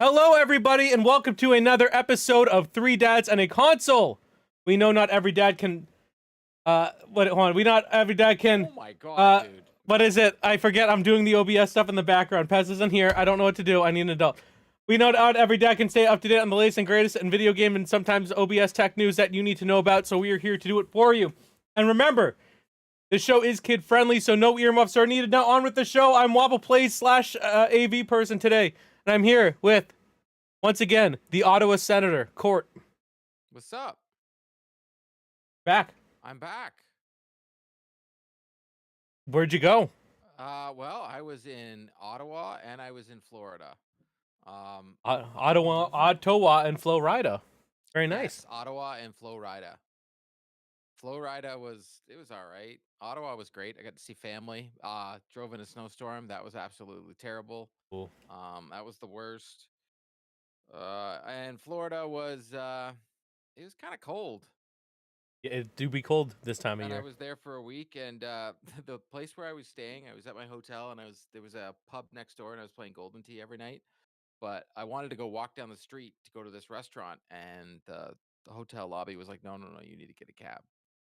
Hello, everybody, and welcome to another episode of Three Dads and a Console. We know not every dad can. Hold on. We not every dad can. Oh my god, Uh, dude. what is it? I forget. I'm doing the OBS stuff in the background. Pez isn't here. I don't know what to do. I need an adult. We know not every dad can stay up to date on the latest and greatest in video game and sometimes OBS tech news that you need to know about. So we are here to do it for you. And remember, this show is kid friendly, so no earmuffs are needed. Now on with the show. I'm Wobble Plays slash AV person today, and I'm here with, once again, the Ottawa Senator, Court. What's up? Back. I'm back. Where'd you go? Well, I was in Ottawa and I was in Florida. Ottawa, and Florida. Very nice. Yes, Ottawa and Florida. Florida was all right. Ottawa was great. I got to see family. Drove in a snowstorm. That was absolutely terrible. Cool. That was the worst. And Florida was it was kind of cold. Yeah, it do be cold this time of And I year. was there for a week, and the place where I was staying, I was at my hotel, and there was a pub next door, and I was playing Golden Tee every night. But I wanted to go walk down the street to go to this restaurant, and the hotel lobby was like, no, you need to get a cab.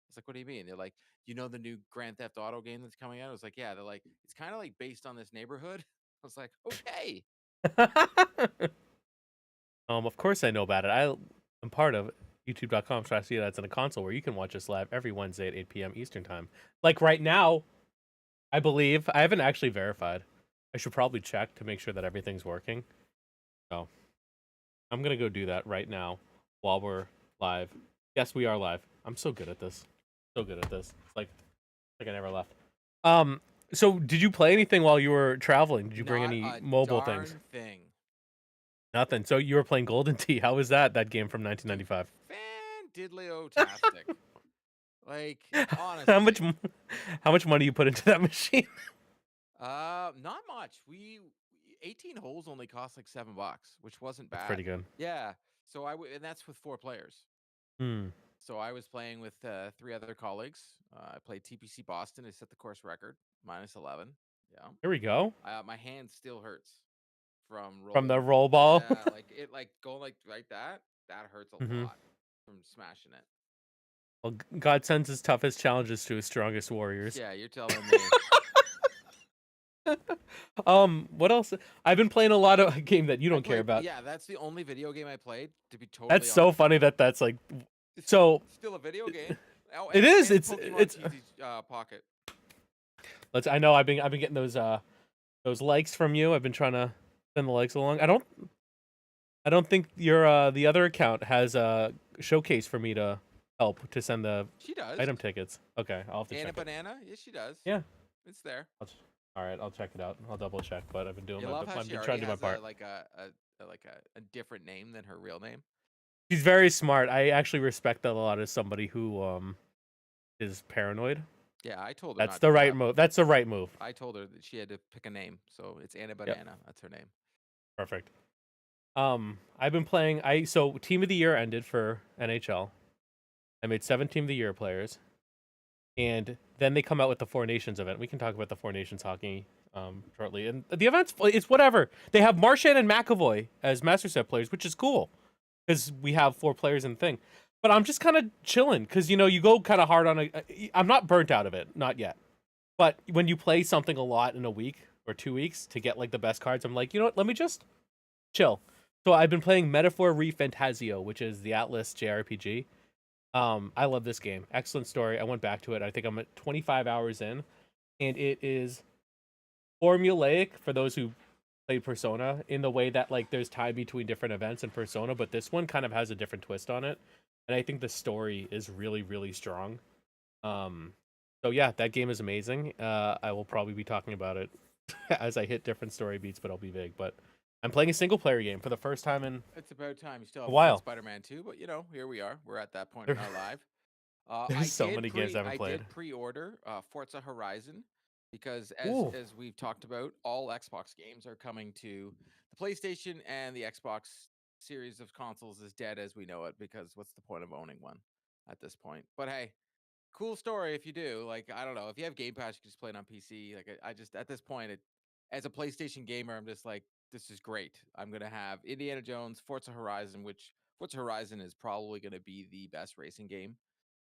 It's like, what do you mean? They're like, you know the new Grand Theft Auto game that's coming out? I was like, yeah. They're like, it's kind of like based on this neighborhood. I was like, okay. Of course I know about it. I'm part of youtube.com/see that's in a console where you can watch us live every Wednesday at 8 p.m. Eastern time. Like right now, I believe. I haven't actually verified. I should probably check to make sure that everything's working. So I'm gonna go do that right now while we're live. Yes, we are live. I'm so good at this. So good at this. It's like I never left. So did you play anything while you were traveling? Did you bring Not any a mobile darn things? thing. Nothing. So you were playing Golden Tee. How was that game from 1995? Fan diddly-o-tastic. Like, how honestly. much how much money you put into that machine? Not much. We 18 holes only cost like $7, which wasn't That's bad. pretty good. Yeah. So and that's with 4 players. Hmm. So I was playing with 3 other colleagues. I played TPC Boston. I set the course record, -11. Yeah. Here we go. My hand still hurts from From the rolling. roll ball. Yeah, like going like that. That hurts a hmm lot from smashing it. Well, God sends his toughest challenges to his strongest warriors. Yeah, you're telling me. What else? I've been playing a lot of a game that you don't care about. Yeah, that's the only video game I played. To be totally That's honest. so funny that's like It's so. still a video game. Oh, It is. and It's Pokemon it's. TCG, Pocket. I know I've been getting those likes from you. I've been trying to send the likes along. I don't think your the other account has a showcase for me to help to send the She does. item tickets. Okay, I'll have to Anna check it. Banana. Yes, she does. Yeah. It's there. All right, I'll check it out. I'll double check, but I've been doing You my love how I've she been trying already to do my has part. a different name than her real name. She's very smart. I actually respect that a lot as somebody who is paranoid. Yeah, I told her. That's not the to right have- move. That's the right move. I told her that she had to pick a name, so it's Anna Banana. That's her name. Perfect. I've been playing. So Team of the Year ended for NHL. I made 7 Team of the Year players, and then they come out with the Four Nations event. We can talk about the Four Nations hockey shortly. And the event's it's whatever. They have Marchand and McAvoy as Master Set players, which is cool because we have 4 players in the thing. But I'm just kind of chilling because you go kind of hard on I'm not burnt out of it, not yet. But when you play something a lot in a week or 2 weeks to get like the best cards, I'm like, you know what? Let me just chill. So I've been playing Metaphor ReFantazio, which is the Atlas JRPG. I love this game. Excellent story. I went back to it. I think I'm at 25 hours in, and it is formulaic for those who played Persona in the way that like there's time between different events in Persona, but this one kind of has a different twist on it, and I think the story is really, really strong. So yeah, that game is amazing. I will probably be talking about it as I hit different story beats, but I'll be vague. But I'm playing a single player game for the first time in It's about time. You still a have while. Spider-Man 2, but here we are. We're at that point in our life. There's so many games I haven't played. I did pre-order Forza Horizon because Ooh. as we've talked about, all Xbox games are coming to the PlayStation, and the Xbox series of consoles is dead as we know it, because what's the point of owning one at this point? But hey, cool story if you do. Like, I don't know, if you have Game Pass, you can just play it on PC. Like, I just at this point, as a PlayStation gamer, I'm just like, this is great. I'm going to have Indiana Jones, Forza Horizon, which Forza Horizon is probably going to be the best racing game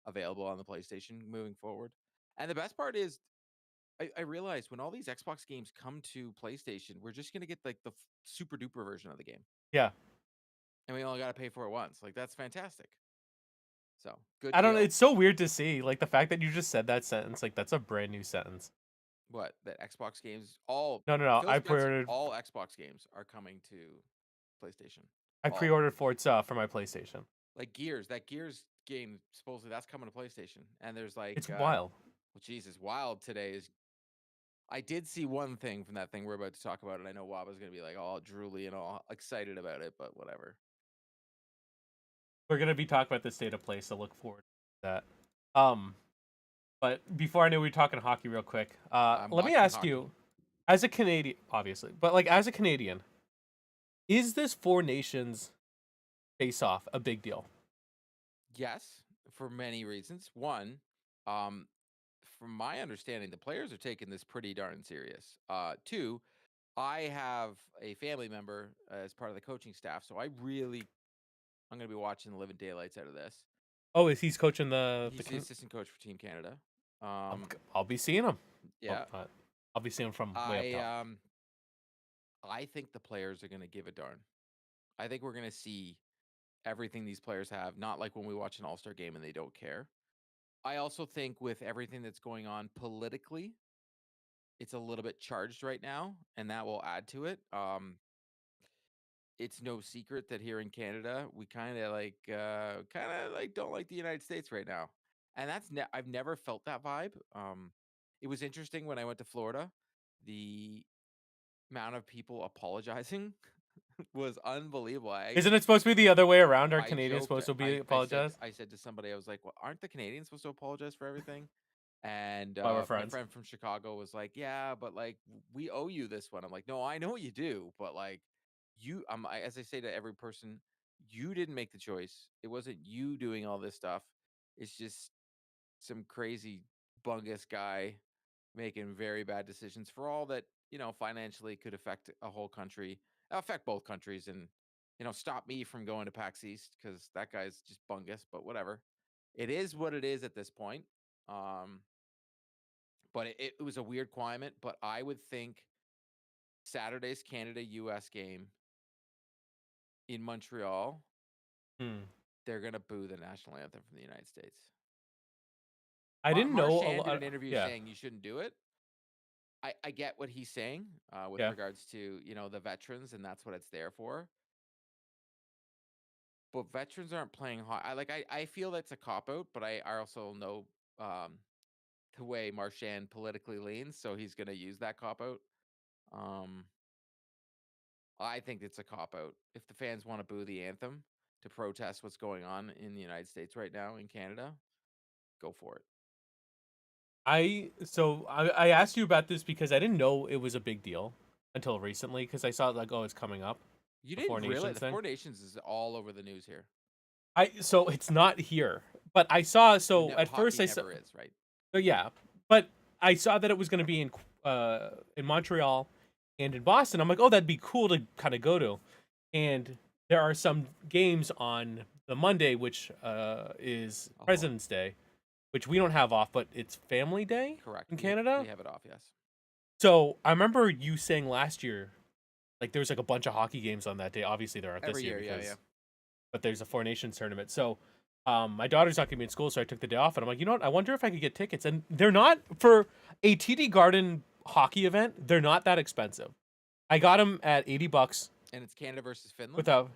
available on the PlayStation moving forward. And the best part is, I realized when all these Xbox games come to PlayStation, we're just going to get like the super duper version of the game. Yeah. And we only got to pay for it once. Like, that's fantastic. So, good I don't know. deal. It's so weird to see. Like the fact that you just said that sentence, like that's a brand new sentence. What? That Xbox games, all No, no, no. Phil I Spencer, pre-ordered. all Xbox games are coming to PlayStation. I All of them. pre-ordered Forza for my PlayStation. Like Gears, that Gears game supposedly that's coming to PlayStation. And there's like, It's wild. well, Jesus, Wild today is. I did see one thing from that thing we're about to talk about, and I know Waba's gonna be like all drooly and all excited about it, but whatever. We're gonna be talking about the state of play, so look forward to that. But before I knew we were talking hockey real quick, I'm let me watching ask hockey. you, as a Canadian, obviously, but like as a Canadian, is this Four Nations face-off a big deal? Yes, for many reasons. One, um, from my understanding, the players are taking this pretty darn serious. Two, I have a family member as part of the coaching staff, so I'm going to be watching the living daylights out of this. Oh, is he's coaching He's the assistant coach for Team Canada. I'll be seeing him. Yeah, I'll be seeing him from way up top. I think the players are going to give a darn. I think we're going to see everything these players have, not like when we watch an All-Star game and they don't care. I also think with everything that's going on politically, it's a little bit charged right now, and that will add to it. It's no secret that here in Canada, we kind of like don't like the United States right now, and I've never felt that vibe. It was interesting when I went to Florida, the amount of people apologizing was unbelievable. Isn't it supposed to be the other way around? Are I Canadians joked. supposed to be I said apologize? I said to somebody, I was like, "Well, aren't the Canadians supposed to apologize for everything?" And Why we're my friends? friend from Chicago was like, "Yeah, but like we owe you this one." I'm like, "No, I know you do, but like as I say to every person, you didn't make the choice. It wasn't you doing all this stuff. It's just some crazy bungus guy making very bad decisions for all that, financially could affect a whole country, affect both countries, and stop me from going to PAX East because that guy's just bungus. But whatever, it is what it is at this point. Um, but it was a weird climate. But I would think Saturday's Canada US game in Montreal, Hmm. they're gonna boo the national anthem from the United States. I didn't know a Marchand did lot. an interview Yeah, saying you shouldn't do it. I get what he's saying with yeah. regards to the veterans, and that's what it's there for. But veterans aren't playing hot. I feel that's a cop out, but I also know um, the way Marchand politically leans, so he's going to use that cop out. Um, I think it's a cop out. If the fans want to boo the anthem to protest what's going on in the United States right now in Canada, go for it. I asked you about this because I didn't know it was a big deal until recently because I saw like, oh, it's coming up, You the Four didn't really? Nations The thing. Four Nations is all over the news here. So it's not here, but I saw. So at first Hockey I saw, never is, right? yeah, but I saw that it was going to be in Montreal and in Boston. I'm like, oh, that'd be cool to kind of go to, and there are some games on the Monday, which is Oh, President's Day, which we don't have off, but it's Family Day correct. in We Canada. have it off, yes. So I remember you saying last year, like there was like a bunch of hockey games on that day. Obviously there aren't this Every year year, because, yeah. but there's a Four Nations tournament. So, my daughter's not gonna be in school, so I took the day off, and I'm like, you know what? I wonder if I could get tickets, and they're not for a TD Garden hockey event. They're not that expensive. I got them at $80 And it's Canada versus Finland. without.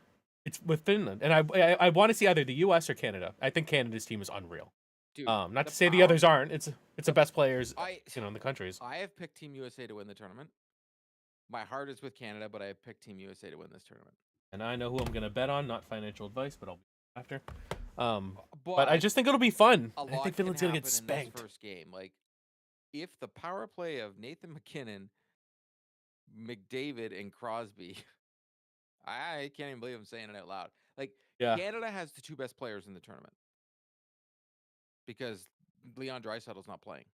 It's with Finland, and I want to see either the U.S. or Canada. I think Canada's team is unreal. Dude, Not to say the others aren't. It's the best players, in the countries. I have picked Team USA to win the tournament. My heart is with Canada, but I have picked Team USA to win this tournament. And I know who I'm gonna bet on. Not financial advice, but I'll be after. But I But just think it'll be fun. a I lot think can Finland's gonna happen get in this spanked. first game. Like, if the power play of Nathan McKinnon, McDavid, and Crosby, I can't even believe I'm saying it out loud. Like, Yeah, Canada has the two best players in the tournament because Leon Draisaitl's not playing.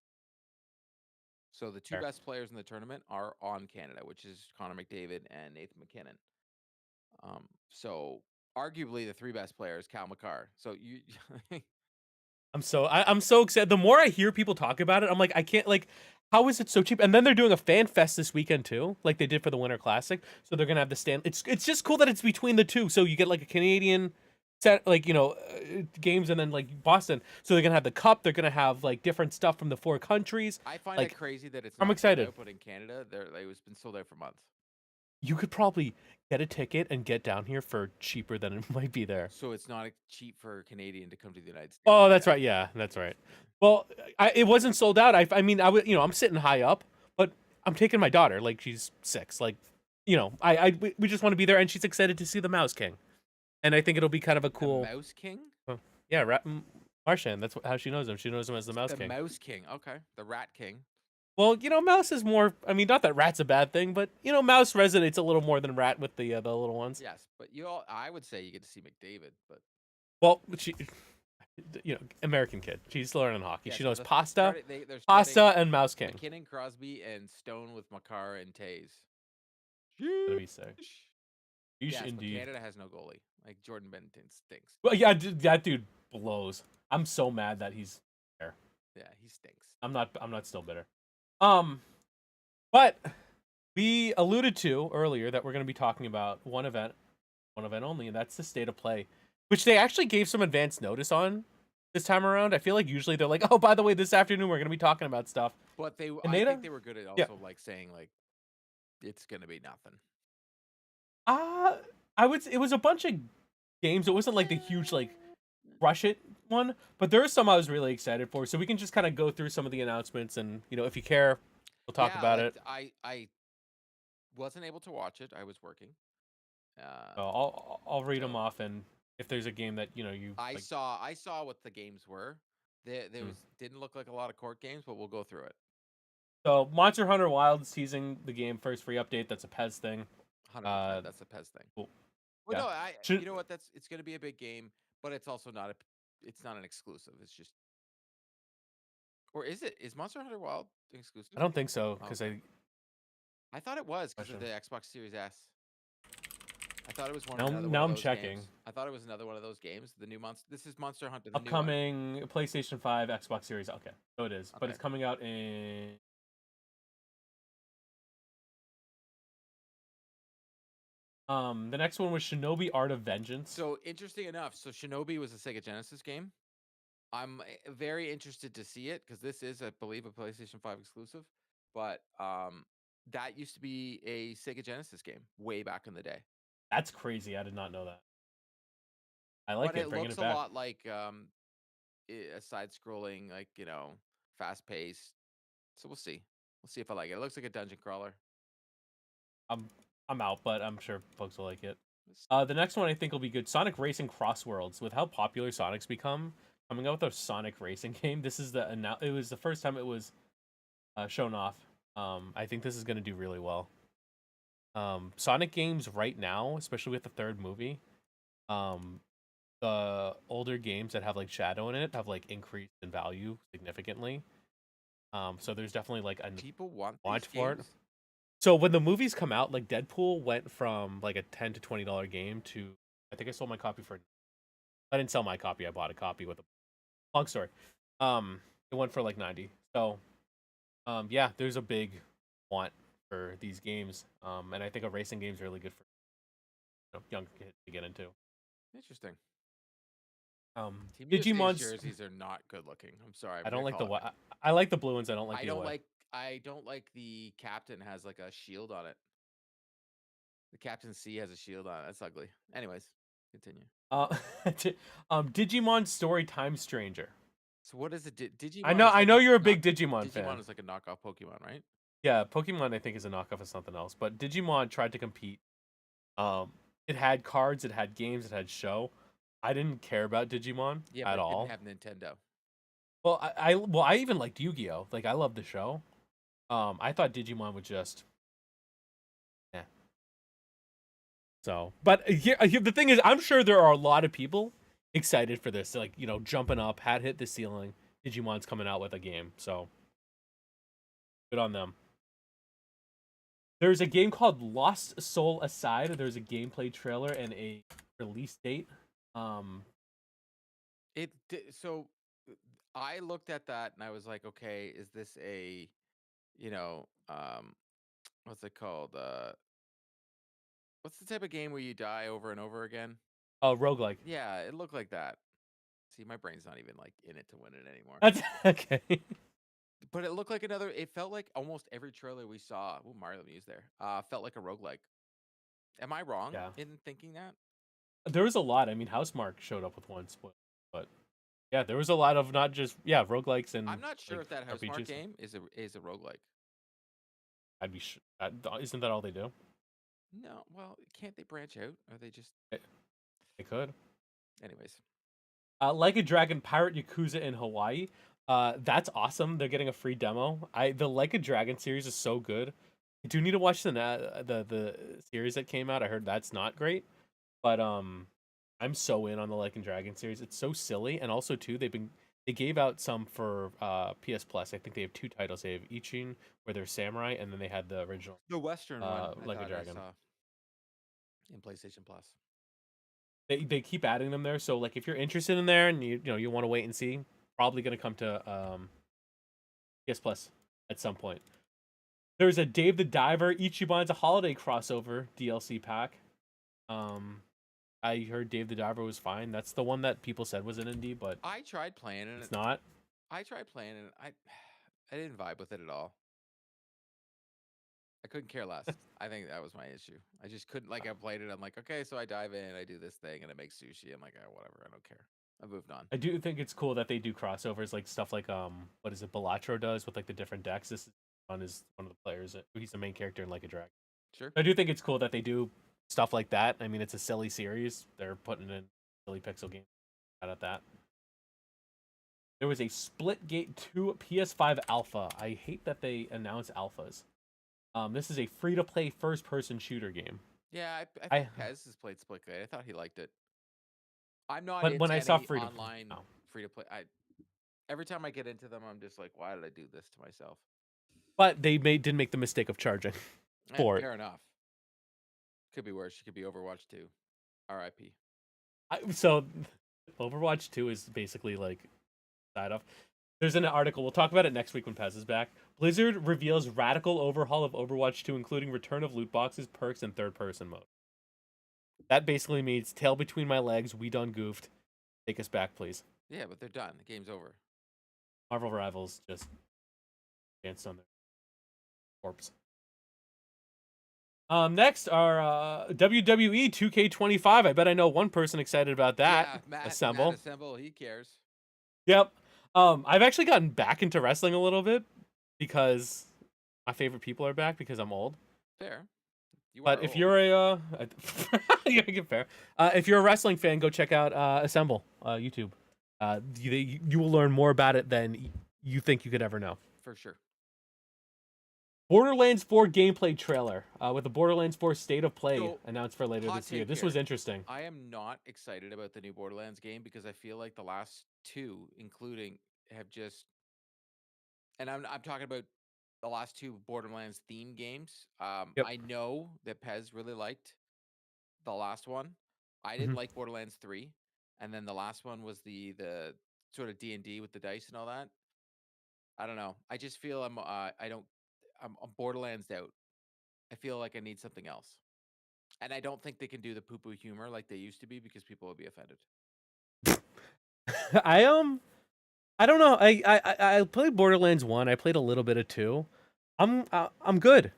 So the two Fair. best players in the tournament are on Canada, which is Connor McDavid and Nathan McKinnon. So arguably the three best players, Cal McCarr. So you I'm so excited. The more I hear people talk about it, I'm like, I can't like. How is it so cheap? And then they're doing a fan fest this weekend too, like they did for the Winter Classic. So they're gonna have the stand. It's just cool that it's between the two. So you get like a Canadian set, like games, and then like Boston. So they're gonna have the cup. They're gonna have like different stuff from the four countries. I find Like it crazy that it's I'm not sold excited. out, but in Canada, it's been sold out for months. You could probably get a ticket and get down here for cheaper than it might be there. So it's not cheap for a Canadian to come to the United States. Oh, that's right. Yeah, that's right. Well, it wasn't sold out. I mean, I'm sitting high up, but I'm taking my daughter. Like she's 6. Like, we just want to be there, and she's excited to see the Mouse King, and I think it'll be kind of a cool. The Mouse King. Yeah, Marshan. That's how she knows him. She knows him as the Mouse King. The Mouse King. Okay, the Rat King. Well, Mouse is more. I mean, not that rat's a bad thing, but Mouse resonates a little more than rat with the little ones. Yes, but I would say you get to see McDavid, but well, she. American kid. She's learning hockey. yeah, she so knows they're pasta, starting and Mouse King. McKinnon, Crosby, and Stone with Makar and Tays. Gonna be sick. Yes, Indeed. but Canada has no goalie. Like Jordan Bennington stinks. Well, yeah, that dude blows. I'm so mad that he's there. Yeah, he stinks. I'm not still bitter. But we alluded to earlier that we're going to be talking about one event only, and that's the State of Play, which they actually gave some advance notice on this time around. I feel like usually they're like, oh, by the way, this afternoon we're going to be talking about stuff. But I think they were good at also like saying like it's going to be nothing. It was a bunch of games. It wasn't like the huge like rush it one, but there are some I was really excited for. So we can just kind of go through some of the announcements, and if you care, we'll talk about it. I wasn't able to watch it. I was working. I'll read them off, and if there's a game that I saw what the games were. Didn't look like a lot of court games, but we'll go through it. So Monster Hunter Wilds teasing the game first free update. That's a PES thing. 100%, that's a PES thing. Cool. Well, yeah. No, you know what? It's going to be a big game, but it's also not it's not an exclusive. It's just, or is it? Is Monster Hunter Wild exclusive? I don't think so because I thought it was because of the Xbox Series S. I thought it was one. Now I'm checking. Games. I thought it was another one of those games. The new monster. This is Monster Hunter. The upcoming PlayStation 5, Xbox Series. Okay, so it is, but it's coming out in. The next one was Shinobi Art of Vengeance. So interesting enough, Shinobi was a Sega Genesis game. I'm very interested to see it because this is, I believe, a PlayStation 5 exclusive. But that used to be a Sega Genesis game way back in the day. That's crazy. I did not know that. I like it. It looks a lot like a side-scrolling, like fast-paced. So we'll see. We'll see if I like it. It looks like a dungeon crawler. I'm out, but I'm sure folks will like it. The next one I think will be good. Sonic Racing Crossworlds. With how popular Sonic's become, coming out with a Sonic racing game. This is it was the first time it was shown off. I think this is going to do really well. Sonic games right now, especially with the third movie, the older games that have like Shadow in it have like increased in value significantly. So there's definitely like a people want for it. So when the movies come out, like Deadpool went from like a $10 to $20 game to, I think I sold my copy for. I didn't sell my copy. I bought a copy with a long story. It went for like 90. So, yeah, there's a big want for these games. And I think a racing game is really good for young kids to get into. Interesting. Digimon jerseys are not good looking. I'm sorry. I don't like the white. I like the blue ones. I don't like I don't like the captain has like a shield on it. The Captain C has a shield on it. That's ugly. Anyways, continue. Digimon Story Time Stranger. So what is it? Digimon. I know you're a big Digimon fan. Digimon is like a knockoff Pokemon, right? Yeah, Pokemon I think is a knockoff of something else. But Digimon tried to compete. It had cards, it had games, it had show. I didn't care about Digimon at all. It didn't have Nintendo. Well, I even liked Yu-Gi-Oh. Like I love the show. I thought Digimon would just. Yeah. So, but here the thing is, I'm sure there are a lot of people excited for this. Like jumping up, had hit the ceiling. Digimon's coming out with a game, so Good on them. There's a game called Lost Soul Aside. There's a gameplay trailer and a release date. Um, So I looked at that and I was like, okay, is this a, you know, what's it called? What's the type of game where you die over and over again? oh, roguelike. Yeah, it looked like that. See, my brain's not even like in it to win it anymore. That's okay. But it looked like another. It felt like almost every trailer we saw. Oh, Mario Muse there. Felt like a roguelike. Am I wrong Yeah, in thinking that? there was a lot. I mean, Housemark showed up with one split, but yeah, there was a lot of not just roguelikes and I'm not sure like if that Housemark RPGs. game is a roguelike. I'd be isn't that all they do? No, well, can't they branch out? Or they just, They they could. anyways? Like a Dragon Pirate Yakuza in Hawaii. That's awesome. They're getting a free demo. The Like a Dragon series is so good. I do need to watch the series that came out. I heard that's not great, but I'm so in on the Like a Dragon series. It's so silly, and also too they gave out some for PS Plus. I think they have two titles. They have Ichin where they're samurai, and then they had the original The Western one, I Like a thought I Dragon. saw in PlayStation Plus. They keep adding them there. So like if you're interested in there and you want to wait and see, probably gonna come to PS Plus at some point. There's a Dave the Diver Ichiban's a holiday crossover DLC pack. I heard Dave the Diver was fine. That's the one that people said was an indie, but I tried playing it. it's not. I tried playing it. I didn't vibe with it at all. I couldn't care less. I think that was my issue. I just couldn't like I played it. I'm like, okay, so I dive in, I do this thing, and it makes sushi. I'm like, oh, whatever, I don't care. I moved on. I do think it's cool that they do crossovers, like stuff like what is it, Balatro does with like the different decks. This one is one of the players. He's the main character in Like a Dragon. Sure. I do think it's cool that they do stuff like that. I mean, it's a silly series. They're putting in silly pixel game out of that. There was a Splitgate 2 PS5 alpha. I hate that they announce alphas. This is a free-to-play first-person shooter game. Yeah, I I think Pez has played Splitgate. I thought he liked it. I'm not but when into I saw any free to online oh. free to play. I Every time I get into them, I'm just like, why did I do this to myself? But they did make the mistake of charging for it. Fair enough. Could be worse. She could be Overwatch 2. R.I.P. So Overwatch 2 is basically like side off. There's an article. We'll talk about it next week when Pez is back. Blizzard reveals radical overhaul of Overwatch 2, including return of loot boxes, perks, and third-person mode. That basically means tail between my legs. We done goofed. Take us back, please. Yeah, but they're done. The game's over. Marvel Rivals just danced on their corpse. Next are WWE 2K25. I bet I know one person excited about that. Yeah, Matt Assemble. Assemble. He cares. Yep. I've actually gotten back into wrestling a little bit because my favorite people are back because I'm old. Fair. But if you're a yeah, get fair. If you're a wrestling fan, go check out Assemble YouTube. You will learn more about it than you think you could ever know. For sure. Borderlands 4 gameplay trailer with the Borderlands 4 State of Play So, announced for later hot this year. take This here. was interesting. I am not excited about the new Borderlands game because I feel like the last two, including, have just, and I'm talking about the last two Borderlands theme games. Yep. I know that Pez really liked the last one. I didn't Mhm. like Borderlands 3, and then the last one was the sort of D&D with the dice and all that. I don't know. I just feel I'm Borderlands out. I feel like I need something else. And I don't think they can do the poo-poo humor like they used to be because people will be offended. I I don't know. I played Borderlands 1. I played a little bit of 2. I'm good.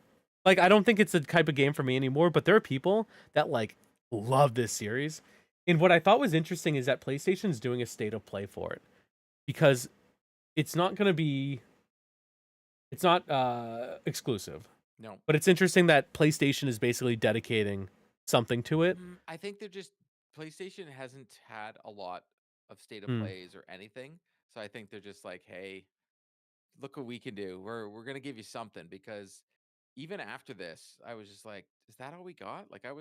Like I don't think it's the type of game for me anymore, but there are people that like love this series. And what I thought was interesting is that PlayStation's doing a state of play for it because it's not going to be it's not exclusive. No. But it's interesting that PlayStation is basically dedicating something to it. I think they're just PlayStation hasn't had a lot of state of Hmm. plays or anything. So I think they're just like, hey, look what we can do. We're gonna give you something because even after this, I was just like, is that all we got? Like I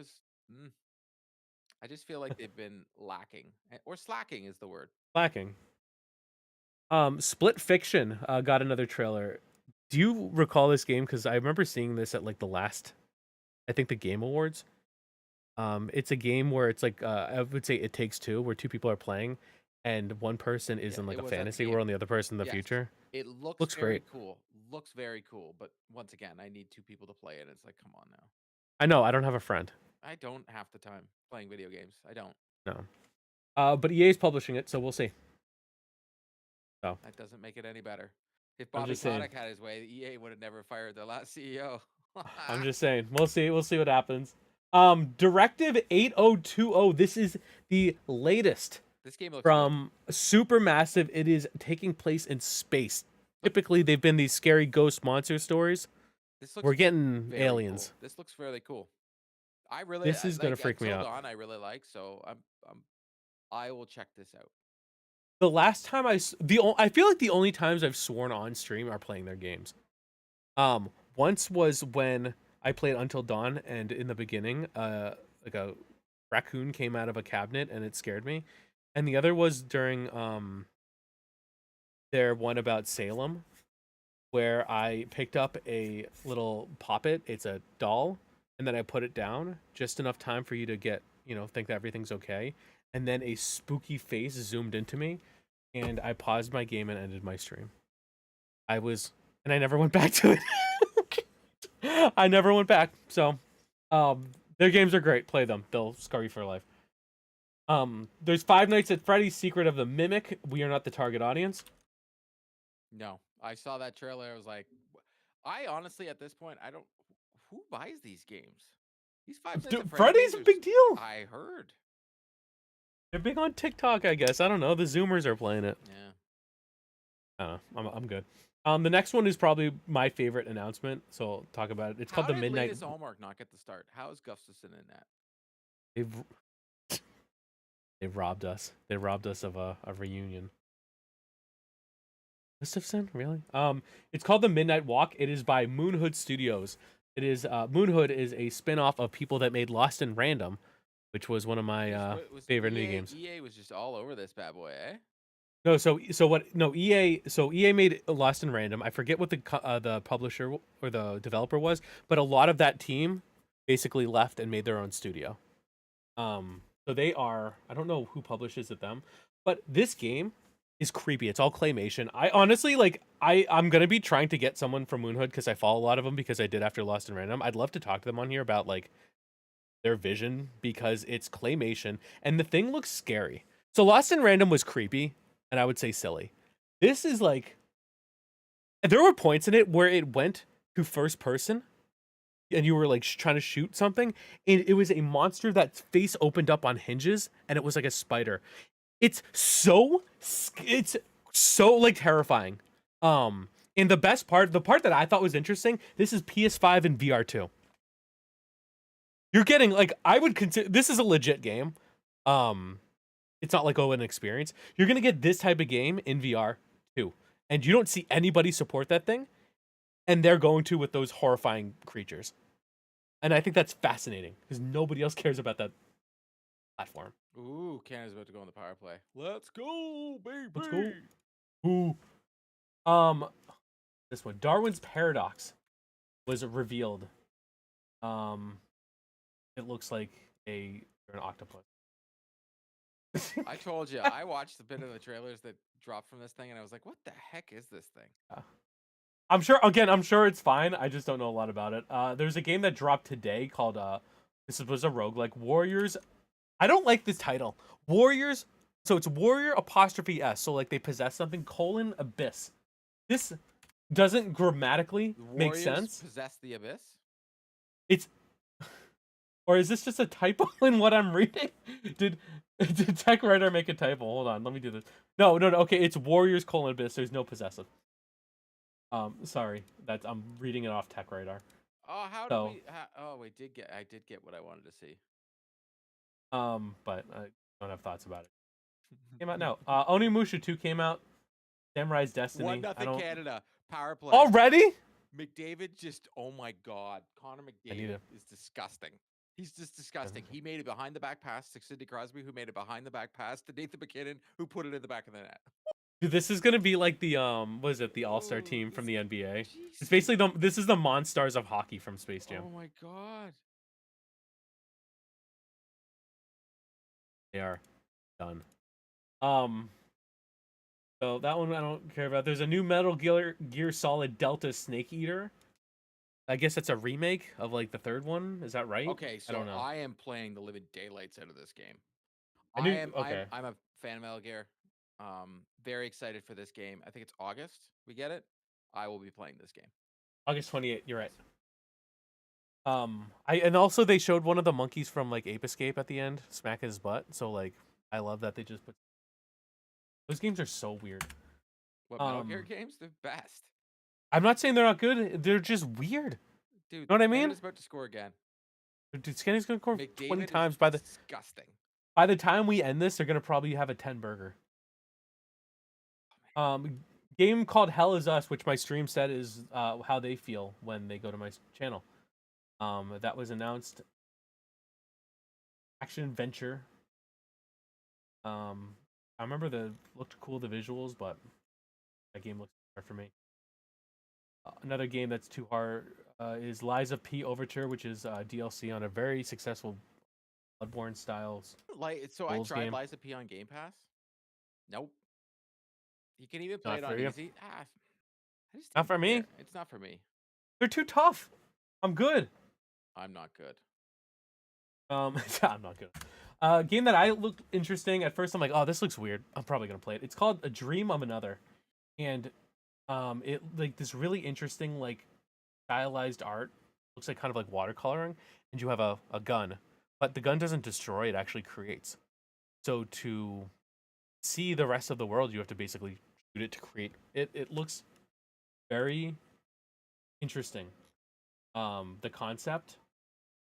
just feel like they've been lacking or slacking is the word. Lacking. Split Fiction got another trailer. Do you recall this game? Because I remember seeing this at like the last, I think the Game Awards. It's a game where it's like I would say It Takes Two, where two people are playing, and one person is Yeah, in like it a was at the fantasy game. world, and the other person in the Yes. future. It looks Looks very great. cool. Looks very cool, but once again, I need two people to play it. It's like, come on now. I know I don't have a friend. I don't have the time playing video games. I don't. No. But EA is publishing it, so we'll see. So That doesn't make it any better. If I'm Bobby just saying. Kotick had his way, EA would have never fired their last CEO. I'm just saying. We'll see. We'll see what happens. Directive 8020. This is the latest This game looks good. from Supermassive. It is taking place in space. Typically, they've been these scary ghost monster stories. This looks We're getting very aliens. cool. This looks fairly cool. I really This is gonna like freak me Until out. Dawn. I really like, so I will check this out. The last time I feel like the only times I've sworn on stream are playing their games. Once was when I played Until Dawn, and in the beginning, like a raccoon came out of a cabinet and it scared me. And the other was during their one about Salem, where I picked up a little poppet. It's a doll, and then I put it down just enough time for you to get, think that everything's okay. And then a spooky face zoomed into me, and I paused my game and ended my stream. And I never went back to it. I never went back. So, their games are great. Play them. They'll scar you for life. There's Five Nights at Freddy's: Secret of the Mimic. We are not the target audience. No, I saw that trailer. I was like, I honestly, at this point, I don't. Who buys these games? These Five Nights at Dude, Freddy Freddy's games a are. big deal. I heard. They're big on TikTok, I guess. I don't know. The Zoomers are playing it. Yeah. I don't know. I'm good. The next one is probably my favorite announcement, so I'll talk about it. It's How called the did Midnight. Linus Allmark not get the start? How is Gustafson in that? They've they've robbed us. They robbed us of a reunion. Gustafson, really? It's called the Midnight Walk. It is by Moonhood Studios. It is Moonhood is a spin-off of people that made Lost in Random, which was one of my favorite indie games. EA was just all over this bad boy, eh? No, so what? No, EA made Lost in Random. I forget what the publisher or the developer was, but a lot of that team basically left and made their own studio. So they are. I don't know who publishes it them, but this game is creepy. It's all claymation. I honestly like. I'm gonna be trying to get someone from Moonhood because I follow a lot of them because I did after Lost in Random. I'd love to talk to them on here about like their vision because it's claymation and the thing looks scary. So Lost in Random was creepy and I would say silly. This is like there were points in it where it went to first person and you were like trying to shoot something and it was a monster that face opened up on hinges and it was like a spider. It's so like terrifying. And the part that I thought was interesting, this is PS5 and VR2. You're getting like I would consider this is a legit game. It's not like an experience. You're gonna get this type of game in VR too, and you don't see anybody support that thing, and they're going to with those horrifying creatures, and I think that's fascinating because nobody else cares about that platform. Ooh, Canada's about to go on the power play. Let's go, baby. Let's go. Ooh. Um, this one, Darwin's Paradox, was revealed. Um, it looks like an octopus. I told you, I watched a bit of the trailers that dropped from this thing, and I was like, "What the heck is this thing?" I'm sure it's fine. I just don't know a lot about it. There's a game that dropped today called this was a roguelike Warriors. I don't like this title. Warriors. So it's Warrior apostrophe S. So like they possess something Abyss. This doesn't grammatically make Warriors sense. possess the abyss. It's or is this just a typo in what I'm reading? Did Tech Writer make a typo? Hold on, let me do this. No. Okay, it's Warriors Abyss. There's no possessive. Sorry, I'm reading it off Tech Radar. Oh, we I did get what I wanted to see. But I don't have thoughts about it. Came out now. Onimusha 2 came out. Samurai's Destiny. 1-0 Canada. Power play. Already? McDavid just, oh my God. Connor McDavid is disgusting. He's just disgusting. He made a behind the back pass to Sidney Crosby, who made a behind the back pass to Nathan McKinnon, who put it in the back of the net. Dude, this is gonna be like the what is it, the All-Star Oh, team from the NBA. It's jeez. basically this is the Monstars of hockey from Space Jam. Oh my god. They are done. Um, so that one I don't care about. There's a new Metal Gear Solid Delta Snake Eater. I guess that's a remake of like the third one. Is that right? Okay, I so don't know. I am playing the living daylights out of this game. I I knew. am I'm Okay, I'm a fan of Metal Gear. Very excited for this game. I think it's August we get it. I will be playing this game. August 28th. You're right. I and also they showed one of the monkeys from like Ape Escape at the end, smack his butt. So like, I love that they just put those games are so weird. What Metal Gear Um, games? They're best. I'm not saying they're not good. They're just weird. Dude, You know what I mean? Canada's about to score again. Dude, Skinny's gonna score 20 McDavid is times disgusting. by the time we end this. They're gonna probably have a 10 burger. Game called Hell Is Us, which my stream said is how they feel when they go to my channel. That was announced. Action adventure. I remember looked cool the visuals, but that game looks hard for me. Another game that's too hard is Liza P Overture, which is DLC on a very successful Bloodborne styles Like, so I Souls tried game. Liza P on Game Pass. Nope. You can even play Not it for on you. easy. I just Not didn't for me. care. It's not for me. They're too tough. I'm good. I'm not good. I'm not good. Game that I looked interesting at first. I'm like, oh, this looks weird. I'm probably gonna play it. It's called A Dream of Another, and it like this really interesting like stylized art. Looks like kind of like watercoloring, and you have a gun, but the gun doesn't destroy; it actually creates. So to see the rest of the world, you have to basically shoot it to create it. It looks very interesting. The concept,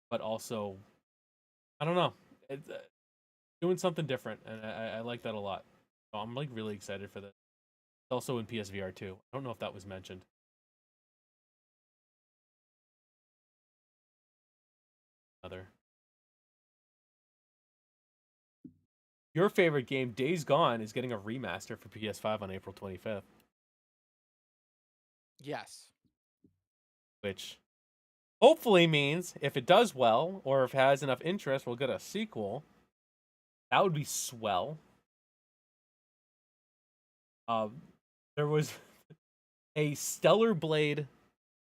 but also I don't know. It, doing something different, and I like that a lot. So I'm like really excited for this. It's also in PSVR too. I don't know if that was mentioned. Other your favorite game, Days Gone, is getting a remaster for PS5 on April 25th, Yes. which hopefully means if it does well or if it has enough interest, we'll get a sequel. That would be swell. There was a Stellar Blade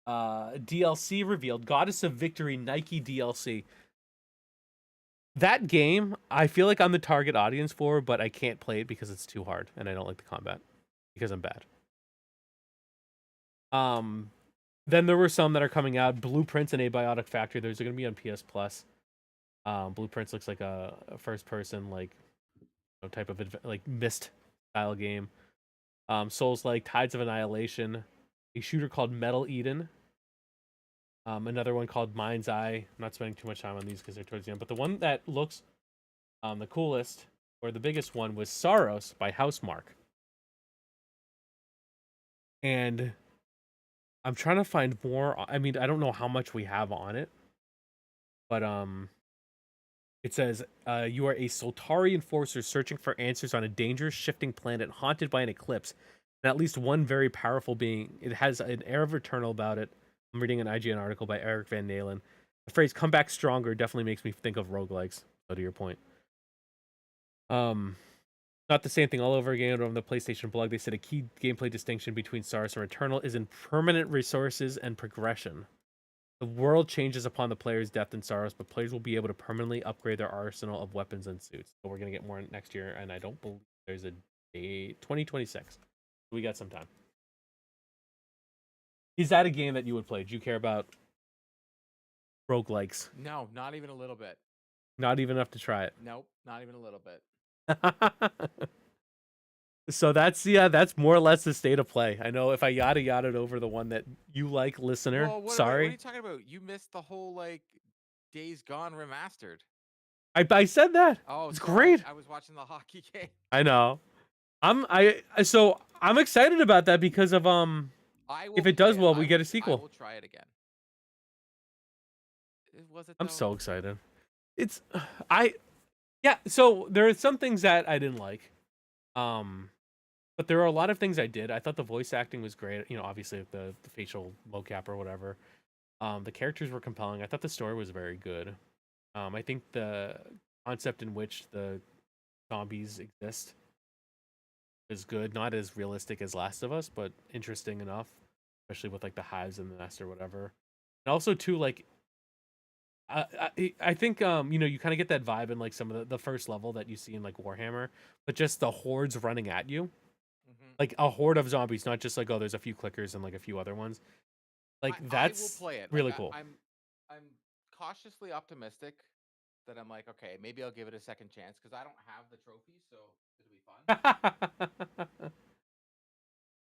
DLC revealed, Goddess of Victory Nike DLC. That game, I feel like I'm the target audience for, but I can't play it because it's too hard and I don't like the combat because I'm bad. Then there were some that are coming out. Blueprints and Abiotic Factory. Those are going to be on PS Plus. Blueprints looks like a first person like type of like Myst style game. Souls like Tides of Annihilation, a shooter called Metal Eden. Another one called Mind's Eye. I'm not spending too much time on these because they're towards the end. But the one that looks the coolest or the biggest one was Saros by Housemark. And I'm trying to find more. I mean, I don't know how much we have on it, but it says you are a Soltari enforcer searching for answers on a dangerous, shifting planet haunted by an eclipse, and at least one very powerful being. It has an air of Returnal about it. I'm reading an IGN article by Eric Van Nalen. The phrase "come back stronger" definitely makes me think of roguelikes. So to your point, not the same thing all over again. On the PlayStation blog, they said a key gameplay distinction between Saros and Returnal is in permanent resources and progression. The world changes upon the player's death in Saros, but players will be able to permanently upgrade their arsenal of weapons and suits. So we're gonna get more next year, and I don't believe there's a date 2026. We got some time. Is that a game that you would play? Do you care about roguelikes? No, not even a little bit. Not even enough to try it. Nope, not even a little bit. So that's more or less the state of play. I know if I yada over the one that you like, listener, Well, what are you sorry. talking about? You missed the whole like Days Gone remastered. I said that. Oh, It's sorry. great. I was watching the hockey game. I know. I'm excited about that because of I will if it play does it. well, we get a I sequel. will try it again. Was it I'm though? so excited. It's I yeah, so there are some things that I didn't like. Um But there are a lot of things I did. I thought the voice acting was great. You know, obviously the facial mocap or whatever. The characters were compelling. I thought the story was very good. I think the concept in which the zombies exist is good. Not as realistic as Last of Us, but interesting enough, especially with like the hives and the nest or whatever. And also too, like I think you know, you kind of get that vibe in like some of the first level that you see in like Warhammer, but just the hordes running at you, Hmm. like a horde of zombies, not just like, oh, there's a few clickers and like a few other ones. Like I will that's play it. Like really cool. I'm cautiously optimistic that I'm like, okay, maybe I'll give it a second chance because I don't have the trophy, so it'll be fun.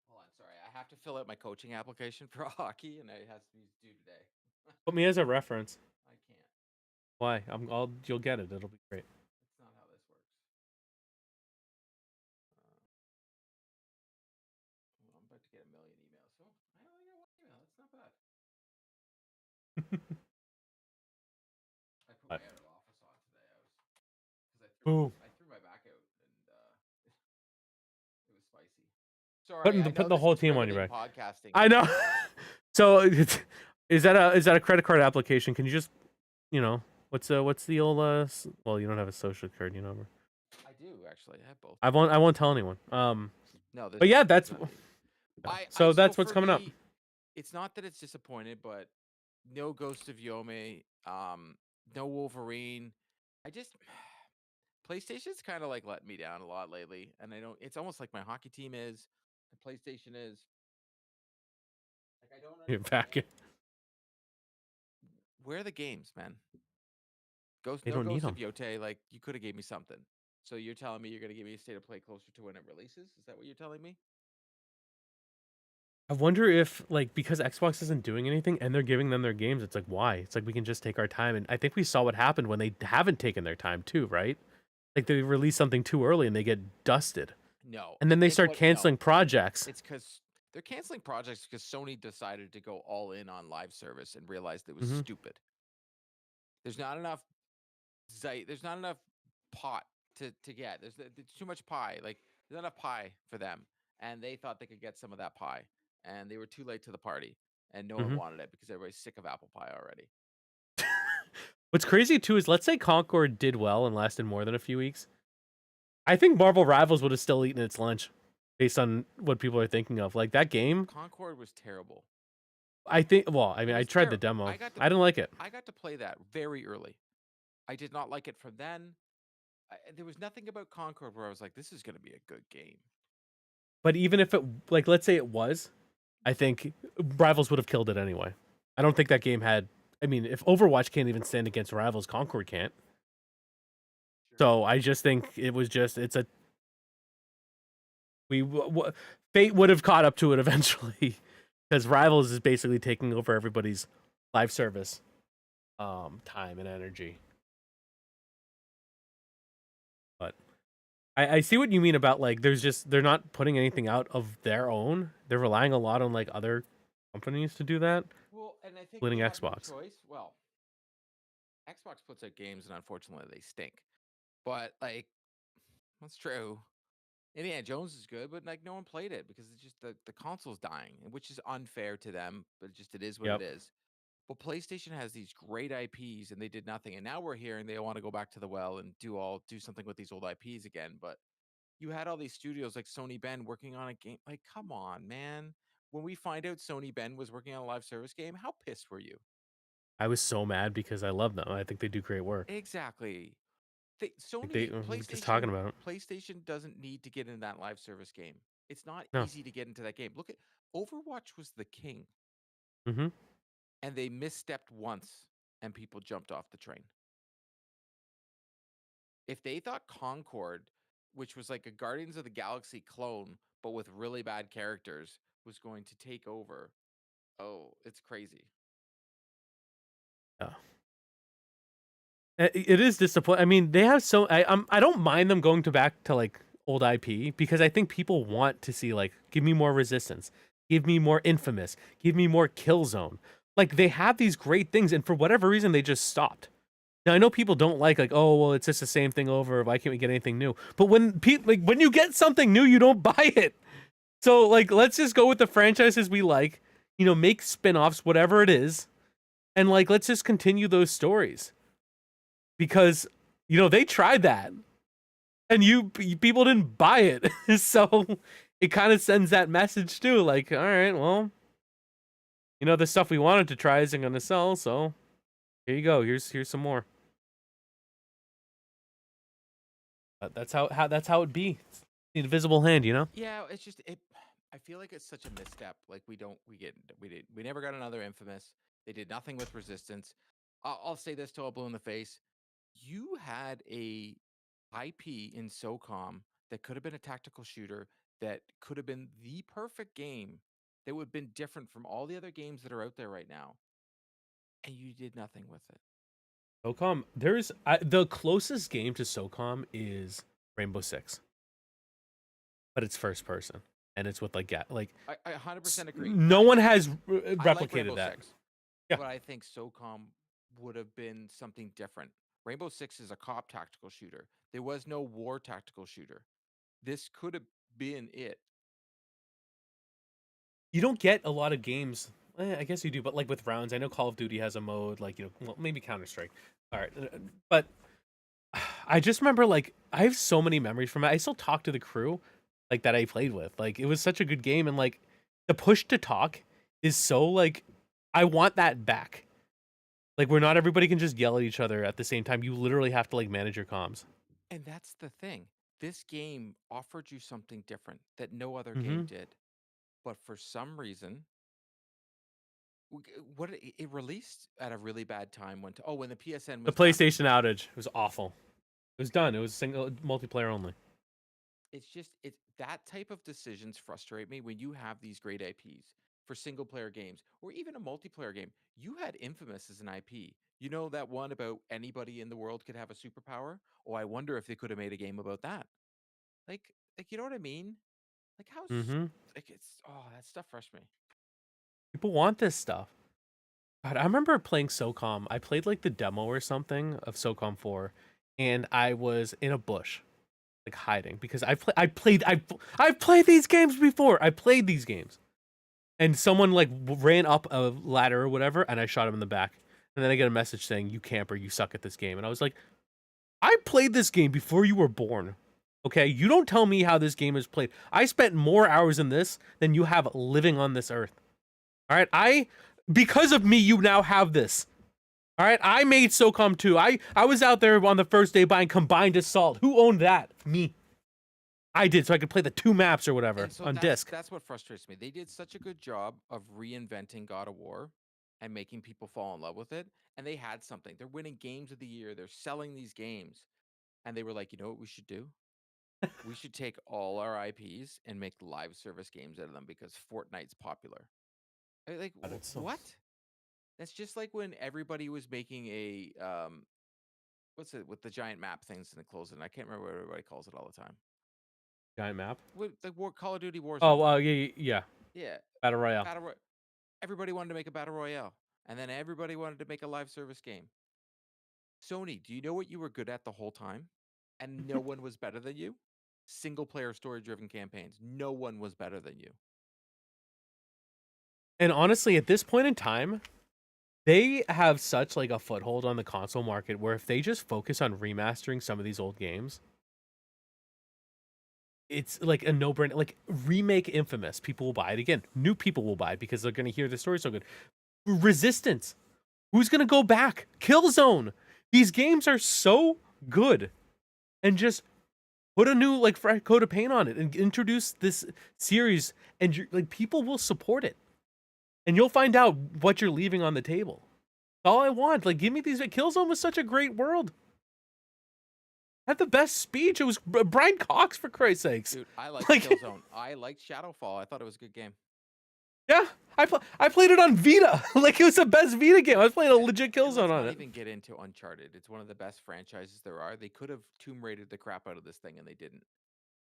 Hold on, sorry, I have to fill out my coaching application for hockey, and it has to be due today. Put me as a reference. I can't. Why? I'll you'll get it. It'll be great. That's not how this works. Well, I'm about to get a million emails. So I only got one email. That's not bad. I put But my out of office on today. I was because ooh, I threw my back out and it was spicy. Sorry, putting I know the this whole is team on your riveting back. podcasting, I but know. So is that a credit card application? Can you just, you know, what's the old well, you don't have a social card, you know. I do actually. I have both. I won't tell anyone. No, But yeah, there's that's not. so So that's what's for coming up. me, it's not that it's disappointed, but no Ghost of Yome, no Wolverine. I just PlayStation's kind of like let me down a lot lately, and I don't. It's almost like my hockey team is, the PlayStation is. Like I don't You're back. understand. Where are the games, man? They No don't need Ghost of them. Yote. Like you could have gave me something. So you're telling me you're gonna give me a state of play closer to when it releases? Is that what you're telling me? I wonder if like because Xbox isn't doing anything and they're giving them their games, it's like why? It's like we can just take our time, and I think we saw what happened when they haven't taken their time too, right? Like they release something too early and they get dusted, No, and I then they think start what no. canceling projects. It's because they're canceling projects because Sony decided to go all in on live service and realized it was Hmm. stupid. There's not enough there's not enough pot to get. There's too much pie. Like there's not enough pie for them, and they thought they could get some of that pie, and they were too late to the party, and no one Hmm. wanted it because everybody's sick of apple pie already. What's crazy too is let's say Concord did well and lasted more than a few weeks. I think Marvel Rivals would have still eaten its lunch based on what people are thinking of. Like that game, Concord was terrible. I think. Well, I It mean, I was tried the terrible. demo. I didn't like it. I got to play that very early. I did not like it from then. There was nothing about Concord where I was like, "This is going to be a good game." But even if it, like, let's say it was, I think Rivals would have killed it anyway. I don't think that game had. I mean, if Overwatch can't even stand against Rivals, Concord can't. Sure. So I just think it was just it's a fate would have caught up to it eventually because Rivals is basically taking over everybody's live service time and energy. But I see what you mean about like there's just they're not putting anything out of their own. They're relying a lot on like other companies to do that, Well, and I think including they have no Xbox. choice. Well, Xbox puts out games, and unfortunately, they stink. But like, that's true. Indiana Jones is good, but like no one played it because it's just the console's dying, which is unfair to them. But it is what it Yep. is. Well, PlayStation has these great IPs, and they did nothing. And now we're hearing they want to go back to the well and do something with these old IPs again. But you had all these studios like Sony Bend working on a game. Like, come on, man. When we find out Sony Bend was working on a live service game, how pissed were you? I was so mad because I love them. I think they do great work. Exactly. Like they Sony we were just talking about it. PlayStation doesn't need to get in that live service game. It's not No. easy to get into that game. Look at Overwatch was the king, Mm-hmm. and they misstepped once, and people jumped off the train. If they thought Concord, which was like a Guardians of the Galaxy clone but with really bad characters, was going to take over, oh, it's crazy. Yeah. It is disappointing. I mean, they have so I don't mind them going to back to like old IP because I think people want to see like give me more Resistance, give me more Infamous, give me more Killzone. Like they have these great things, and for whatever reason, they just stopped. Now I know people don't like oh well it's just the same thing over. Why can't we get anything new? But when when you get something new, you don't buy it. So like let's just go with the franchises we like. You know, make spin-offs, whatever it is, and like let's just continue those stories because you know they tried that and people didn't buy it. So it kind of sends that message too, like, all right, well, you know, the stuff we wanted to try isn't going to sell, so here you go. Here's some more. That's how it be. It's the invisible hand, you know. Yeah, it's just it. I feel like it's such a misstep. Like we never got another Infamous. They did nothing with Resistance. I'll say this till I'm blue in the face. You had a IP in SOCOM that could have been a tactical shooter that could have been the perfect game that would have been different from all the other games that are out there right now, and you did nothing with it. SOCOM, the closest game to SOCOM is Rainbow Six, but it's first person and it's with like I 100% agree. No one has I like replicated Rainbow that. Six, Yeah. but I think SOCOM would have been something different. Rainbow Six is a cop tactical shooter. There was no war tactical shooter. This could have been it. You don't get a lot of games. I guess you do, but like with rounds, I know Call of Duty has a mode, like, you know, well, maybe Counter-Strike. All right, but I just remember like I have so many memories from it. I still talk to the crew like that I played with. Like it was such a good game, and like the push to talk is so like I want that back. Like where not everybody can just yell at each other at the same time. You literally have to like manage your comms. And that's the thing. This game offered you something different that no other Mm-hmm. game did. But for some reason, it released at a really bad time when the PSN The was down. PlayStation outage was awful. It was done. It was single multiplayer only. It's that type of decisions frustrate me when you have these great IPs for single player games or even a multiplayer game. You had Infamous as an IP. You know that one about anybody in the world could have a superpower? Oh, I wonder if they could have made a game about that. Like you know what I mean? Like Mm-hmm. that stuff frustrates me. People want this stuff. God, I remember playing SOCOM. I played like the demo or something of SOCOM 4, and I was in a bush, like hiding because I've played these games before. I played these games, and someone like ran up a ladder or whatever, and I shot him in the back. And then I get a message saying, "You camper, you suck at this game." And I was like, "I played this game before you were born. Okay, you don't tell me how this game is played. I spent more hours in this than you have living on this earth. All right, because of me, you now have this. All right, I made SOCOM 2. I was out there on the first day buying Combined Assault. Who owned that? Me. I did, so I could play the 2 maps or whatever And so on disc. that's what frustrates me. They did such a good job of reinventing God of War and making people fall in love with it. And they had something. They're winning games of the year. They're selling these games. And they were like, you know what we should do? We should take all our IPs and make live service games out of them because Fortnite's popular. Like God, it's so what? That's just like when everybody was making a what's it with the giant map things and the close it. I can't remember what everybody calls it all the time. giant map. With the Call of Duty Warzone. Oh, yeah. Yeah, Battle Royale. everybody wanted to make a battle royale, and then everybody wanted to make a live service game. Sony, do you know what you were good at the whole time? And no one was better than you? Single player story driven campaigns. No one was better than you. And honestly, at this point in time, they have such like a foothold on the console market where if they just focus on remastering some of these old games, it's like a no-brainer. Like remake Infamous, people will buy it again. New people will buy it because they're gonna hear the story so good. Resistance, who's gonna go back? Killzone. These games are so good, and just put a new like fresh coat of paint on it and introduce this series, and like people will support it, and you'll find out what you're leaving on the table. That's all I want. Like, give me these. Killzone was such a great world. Had the best speech. It was Brian Cox, for Christ's sakes. Dude, I liked Like- Killzone. I liked Shadowfall. I thought it was a good game. Yeah, I played it on Vita. Like it was the best Vita game. I was playing a legit And Killzone let's on not it. even get into Uncharted. It's one of the best franchises there are. They could have Tomb Raided the crap out of this thing, and they didn't.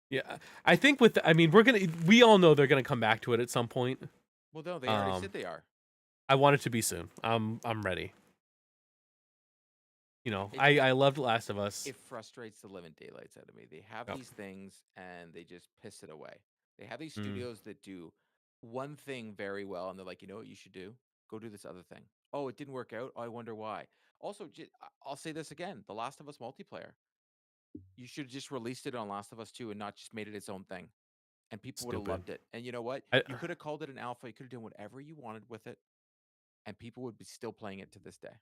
Yeah, I think we all know they're gonna come back to it at some point. Well, no, they already said they are. I want it to be soon. I'm ready. you know, It I just loved Last of Us. it frustrates the living daylights out of me. They have Yep. these things and they just piss it away. They have these Mm, studios that do one thing very well, and they're like, you know what you should do? Go do this other thing. Oh, it didn't work out. Oh, I wonder why. Also, I'll say this again: The Last of Us multiplayer. You should have just released it on Last of Us 2 and not just made it its own thing, and people would have stupid. loved it. And you know what? I You could have called it an alpha. You could have done whatever you wanted with it, and people would be still playing it to this day.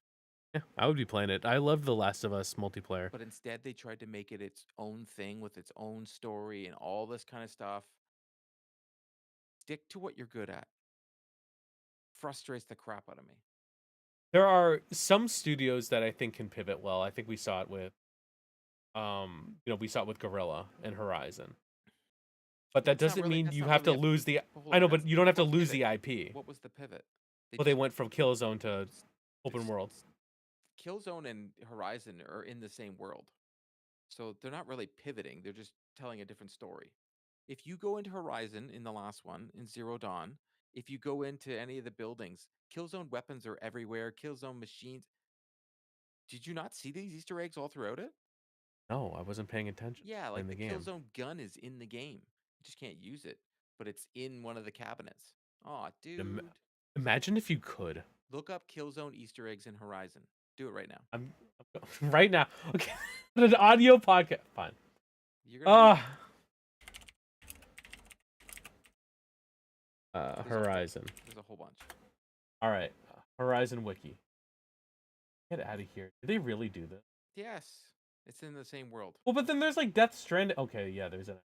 yeah, I would be playing it. I loved the Last of Us multiplayer. But instead, they tried to make it its own thing with its own story and all this kind of stuff. Stick to what you're good at. Frustrates the crap out of me. There are some studios that I think can pivot well. I think we saw it with we saw it with Gorilla and Horizon. But that doesn't mean That's you not have to really a. lose the Hold I on, know, but you don't have to what lose pivot? the IP. What was the pivot? They Well, they just went from Killzone to open s- world. s- Killzone and Horizon are in the same world, so they're not really pivoting. They're just telling a different story. If you go into Horizon in the last one in Zero Dawn, if you go into any of the buildings, Killzone weapons are everywhere. Killzone machines. Did you not see these Easter eggs all throughout it? No, I wasn't paying attention Yeah, in like the the game. Killzone gun is in the game. You just can't use it, but it's in one of the cabinets. Oh, Im- dude. Imagine if you could. Look up Killzone Easter eggs in Horizon. Do it right now. I'm right now. Okay, an audio podcast. Fine. You're gonna be Horizon. there's a whole bunch. All right, Horizon Wiki. Get out of here. Did they really do this? Yes, it's in the same world. Well, but then there's like Death Stranding. Okay, yeah, there's a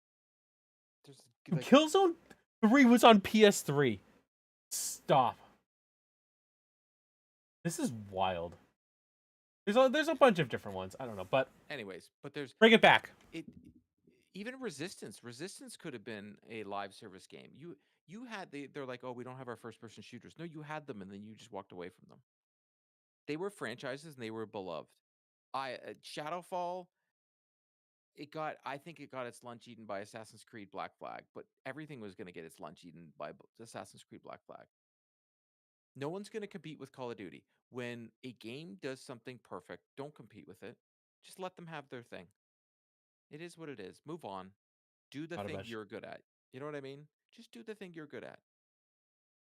There's like Killzone 3 was on PS3. Stop. This is wild. There's a bunch of different ones. I don't know, but anyways, but there's bring it back. it even Resistance. Resistance could have been a live service game. You had they're like, "Oh, we don't have our first person shooters." No, you had them and then you just walked away from them. They were franchises and they were beloved. Shadowfall, I think it got its lunch eaten by Assassin's Creed Black Flag, but everything was going to get its lunch eaten by Assassin's Creed Black Flag. No one's going to compete with Call of Duty. When a game does something perfect, don't compete with it. Just let them have their thing. It is what it is. Move on. Do the thing Autobash. you're good at. You know what I mean? Just do the thing you're good at.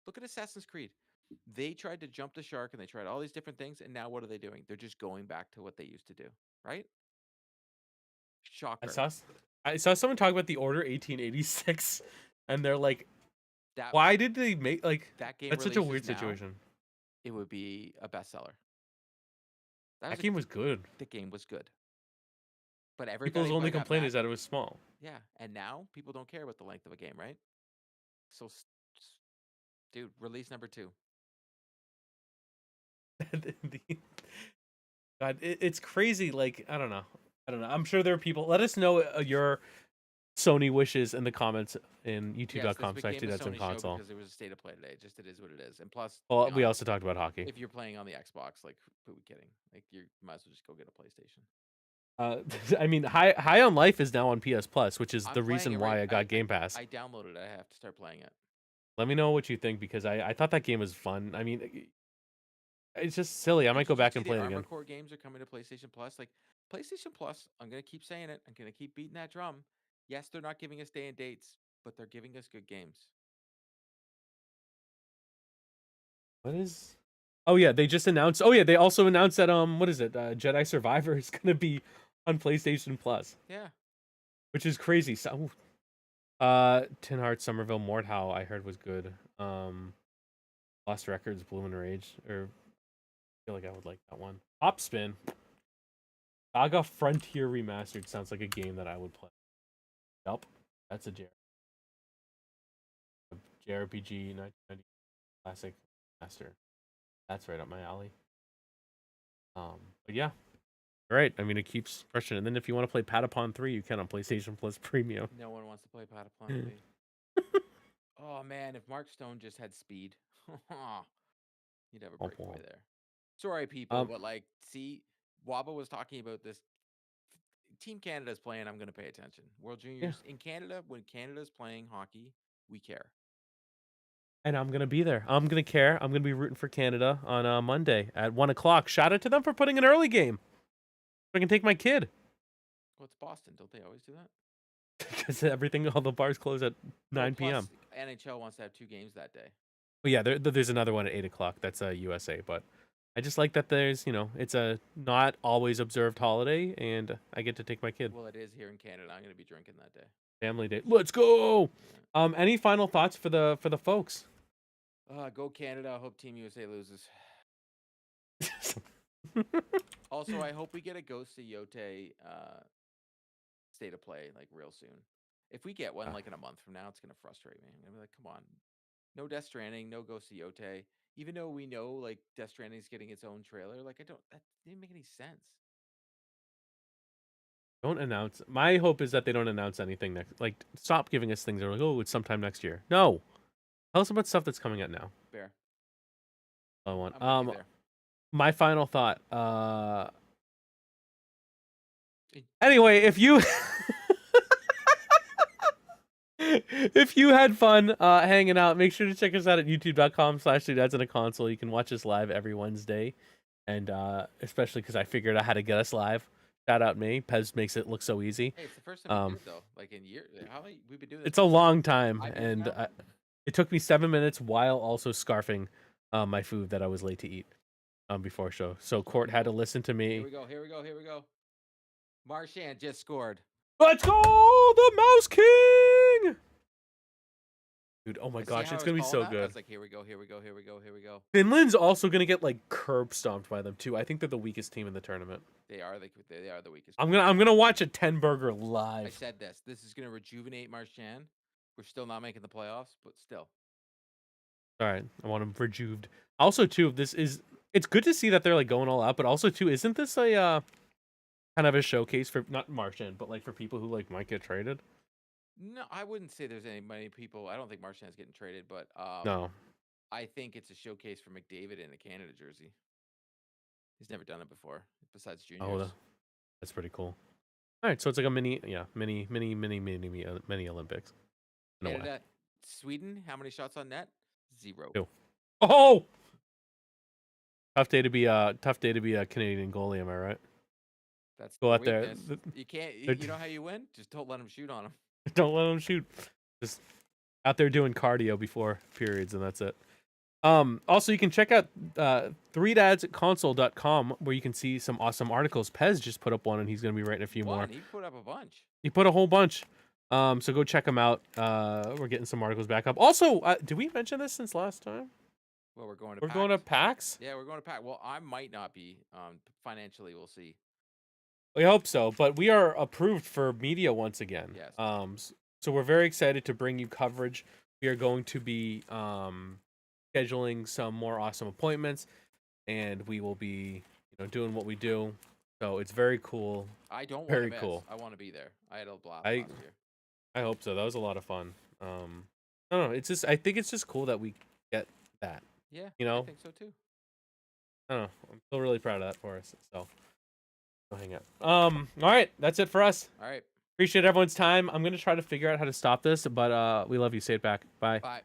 Look at Assassin's Creed. They tried to jump the shark and they tried all these different things, and now what are they doing? They're just going back to what they used to do, right? I Shocker. saw I saw someone talk about the Order 1886, and they're like, That why did they make like that game that's such a releases weird now, situation. it would be a bestseller. That game was good. The game was good, but People's everybody only got complaint mad. is that it was small. Yeah, and now people don't care about the length of a game, right? So, dude, release number 2. God, it's crazy. Like I don't know. I'm sure there are people. Let us know your Sony wishes in the comments in Yes, this youtube.com/2 became a that's in Sony show console. because there was a state of play today. Just it is what it is. And plus, to Well, be we honest, also talked about hockey. if you're playing on the Xbox, like who are we kidding? Like you might as well just go get a PlayStation. I mean, High on Life is now on PS Plus, which is I'm the playing reason it why right. I got Game Pass. I downloaded it. I have to start playing it. Let me know what you think because I thought that game was fun. I mean, it's just silly. I might go back and play it The again. Armored Core games are coming to PlayStation Plus. Like PlayStation Plus, I'm gonna keep saying it. I'm gonna keep beating that drum. Yes, they're not giving us day and dates, but they're giving us good games. What is? Oh yeah, they just announced. Oh yeah, they also announced that what is it? Jedi Survivor is gonna be on PlayStation Plus. Yeah, Which is crazy. So, Tin Heart Somerville Mordhau I heard was good. Lost Records Bloom and Rage, or I feel like I would like that one. Hop Spin. Saga Frontier Remastered sounds like a game that I would play. Yup, that's a JRPG 1990 classic master. That's right up my alley. But yeah, right. I mean, it keeps pushing. And then if you want to play Patapon 3, you can on PlayStation Plus Premium. no one wants to play Patapon with me. Oh man, if Mark Stone just had speed, he'd have a breakaway there. Sorry, people, but like, see, Waba was talking about this. Team Canada's playing. I'm going to pay attention. World Juniors in Canada. When Canada's playing hockey, we care. And I'm gonna be there. I'm gonna care. I'm gonna be rooting for Canada on Monday at 1:00. Shout out to them for putting an early game. I can take my kid Well, it's Boston. Don't they always do that? because all the bars close at 9 Plus, p.m. NHL wants to have 2 games that day. Well, yeah, there's another one at 8 o'clock. That's USA, but I just like that there's it's a not always observed holiday, and I get to take my kid. Well, it is here in Canada. I'm going to be drinking that day. Family day. Let's go. Yeah. Any final thoughts for the folks? Go Canada. I hope Team USA loses. Also, I hope we get a Ghost of Yote state of play like real soon. If we get one like in a month from now, it's gonna frustrate me. I'm gonna be like, come on, no Death Stranding, no Ghost of Yote. Even though we know like Death Stranding is getting its own trailer, like that didn't make any sense. Don't announce. My hope is that they don't announce anything next. Like, stop giving us things. They're like, oh, it's sometime next year. No, tell us about stuff that's coming out now. Fair. I want. I'm with you there. My final thought. Anyway, if you if you had fun hanging out, make sure to check us out at youtube.com/dudedadsintaconsole. You can watch us live every Wednesday, and especially because I figured out how to get us live. Shout out me. Pez makes it look so easy. Hey, it's the first time we did it though. Like in years, how many we've been doing this? It's a long time, 5 years and now? it took me 7 minutes while also scarfing my food that I was late to eat before show. So Court had to listen to me. Here we go. Here we go. Here we go. Marchand just scored. Let's go, the Mouse King! Dude, oh my See gosh, how it's I gonna be was so calling that? I good. was like, here we go. Here we go. Here we go. Here we go. Finland's also gonna get like curb stomped by them too. I think they're the weakest team in the tournament. They are the weakest. I'm gonna watch a 10 burger I live. said this. This is gonna rejuvenate Marchand. We're still not making the playoffs, but still. All right, I want him rejuved. Also, too, it's good to see that they're like going all out, but also too, isn't this a kind of a showcase for not Marchand, but like for people who like might get traded? No, I wouldn't say there's many people. I don't think Marchand's getting traded, but No. I think it's a showcase for McDavid in a Canada jersey. He's never done it before, besides juniors. Oh, that's pretty cool. All right, so it's like a mini Olympics. No way. Canada, Sweden. How many shots on net? 0. Two. Oh, tough day to be a Canadian goalie. Am I right? That's Go their out there. weakness. You can't. You know how you win? Just don't let them shoot on them. Don't let them shoot. Just out there doing cardio before periods, and that's it. Also, you can check out 3dadsconsole.com where you can see some awesome articles. Pez just put up one, and he's going to be writing a few more. He put up a bunch. He put a whole bunch. So go check him out. We're getting some articles back up. Also, did we mention this since last time? Well, we're going to. We're PAX. going to PAX. Yeah, we're going to PAX. Well, I might not be. Financially, we'll see. We hope so, but we are approved for media once again. Yes. So we're very excited to bring you coverage. We are going to be scheduling some more awesome appointments, and we will be, doing what we do. So it's very cool. I don't want Very to miss. cool. I want to be there. I had a blast last year. I hope so. That was a lot of fun. I don't know. It's just I think it's just cool that we get that. Yeah. I think so too. I don't know. I'm still really proud of that for us. So go hang out. All right, that's it for us. All right. Appreciate everyone's time. I'm gonna try to figure out how to stop this, but we love you. Say it back. Bye. Bye.